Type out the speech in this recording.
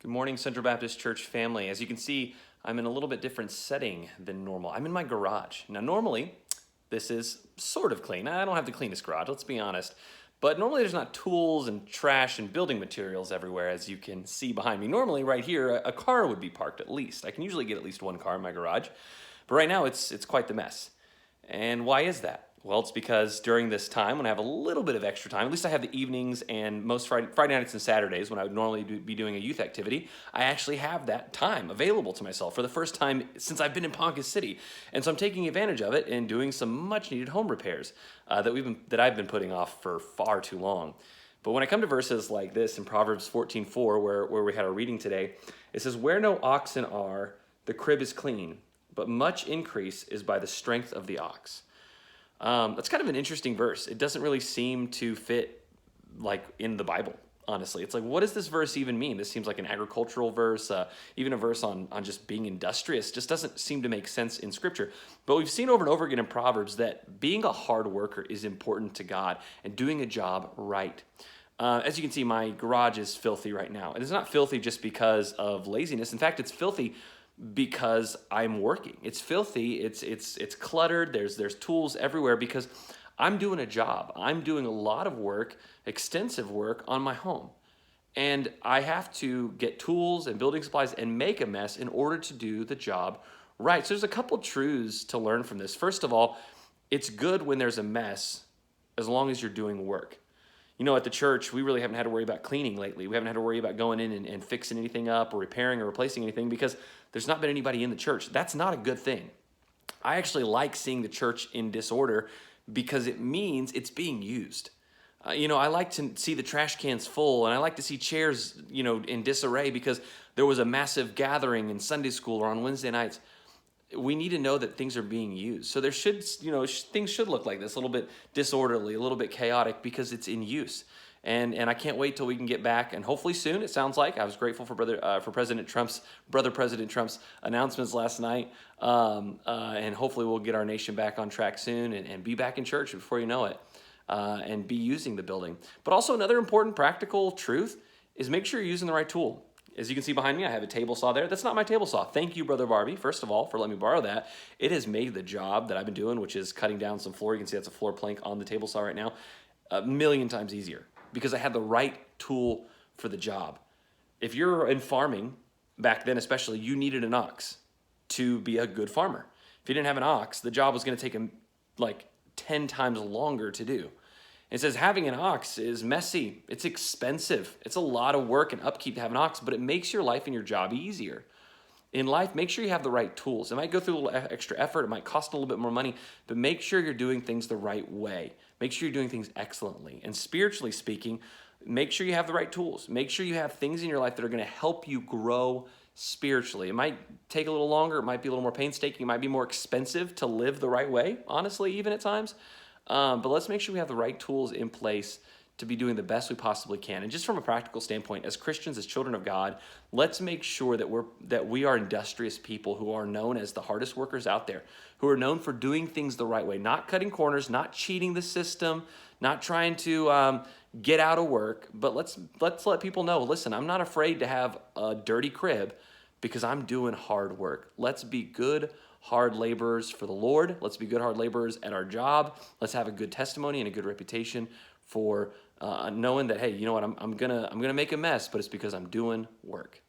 Good morning, Central Baptist Church family. As you can see, I'm in a little bit different setting than normal. I'm in my garage. Now, normally, this is sort of clean. I don't have the cleanest garage, let's be honest. But normally there's not tools and trash and building materials everywhere, as you can see behind me. Normally, right here, a car would be parked at least. I can usually get at least one car in my garage. But right now, it's quite the mess. And why is that? Well, it's because during this time, when I have a little bit of extra time, at least I have the evenings and most Friday nights and Saturdays when I would normally be doing a youth activity, I actually have that time available to myself for the first time since I've been in Ponca City. And so I'm taking advantage of it and doing some much needed home repairs that I've been putting off for far too long. But when I come to verses like this in Proverbs 14:4, where we had our reading today, it says, "Where no oxen are, the crib is clean, but much increase is by the strength of the ox." That's kind of an interesting verse. It doesn't really seem to fit like in the Bible, honestly. It's like, what does this verse even mean? This seems like an agricultural verse, even a verse on just being industrious just doesn't seem to make sense in Scripture. But we've seen over and over again in Proverbs that being a hard worker is important to God and doing a job right. As you can see, my garage is filthy right now. And it's not filthy just because of laziness. In fact, it's filthy because I'm working. It's filthy, it's cluttered, there's tools everywhere because I'm doing a job. I'm doing a lot of work, extensive work on my home. And I have to get tools and building supplies and make a mess in order to do the job right. So there's a couple truths to learn from this. First of all, it's good when there's a mess as long as you're doing work. You know, at the church, we really haven't had to worry about cleaning lately. We haven't had to worry about going in and fixing anything up or repairing or replacing anything because there's not been anybody in the church. That's not a good thing. I actually like seeing the church in disorder because it means it's being used. I like to see the trash cans full, and I like to see chairs, in disarray because there was a massive gathering in Sunday school or on Wednesday nights. We need to know that things are being used. So there should, things should look like this, a little bit disorderly, a little bit chaotic because it's in use. And I can't wait till we can get back, and hopefully soon. It sounds like I was grateful for President Trump's announcements last night, and hopefully we'll get our nation back on track soon and be back in church before you know it, and be using the building. But also another important practical truth is make sure you're using the right tool. As you can see behind me, I have a table saw there. That's not my table saw. Thank you, Brother Barbie, first of all, for letting me borrow that. It has made the job that I've been doing, which is cutting down some floor. You can see that's a floor plank on the table saw right now, a million times easier because I had the right tool for the job. If you're in farming, back then especially, you needed an ox to be a good farmer. If you didn't have an ox, the job was going to take like 10 times longer to do. It says having an ox is messy. It's expensive. It's a lot of work and upkeep to have an ox, but it makes your life and your job easier. In life, make sure you have the right tools. It might go through a little extra effort. It might cost a little bit more money, but make sure you're doing things the right way. Make sure you're doing things excellently. And spiritually speaking, make sure you have the right tools. Make sure you have things in your life that are going to help you grow spiritually. It might take a little longer. It might be a little more painstaking. It might be more expensive to live the right way, honestly, even at times. But let's make sure we have the right tools in place to be doing the best we possibly can. And just from a practical standpoint, as Christians, as children of God, let's make sure that we are industrious people who are known as the hardest workers out there, who are known for doing things the right way, not cutting corners, not cheating the system, not trying to get out of work. But let's let people know, listen, I'm not afraid to have a dirty crib because I'm doing hard work. Let's be good hard laborers for the Lord. Let's be good hard laborers at our job. Let's have a good testimony and a good reputation for knowing that, hey, you know what, I'm gonna make a mess, but it's because I'm doing work.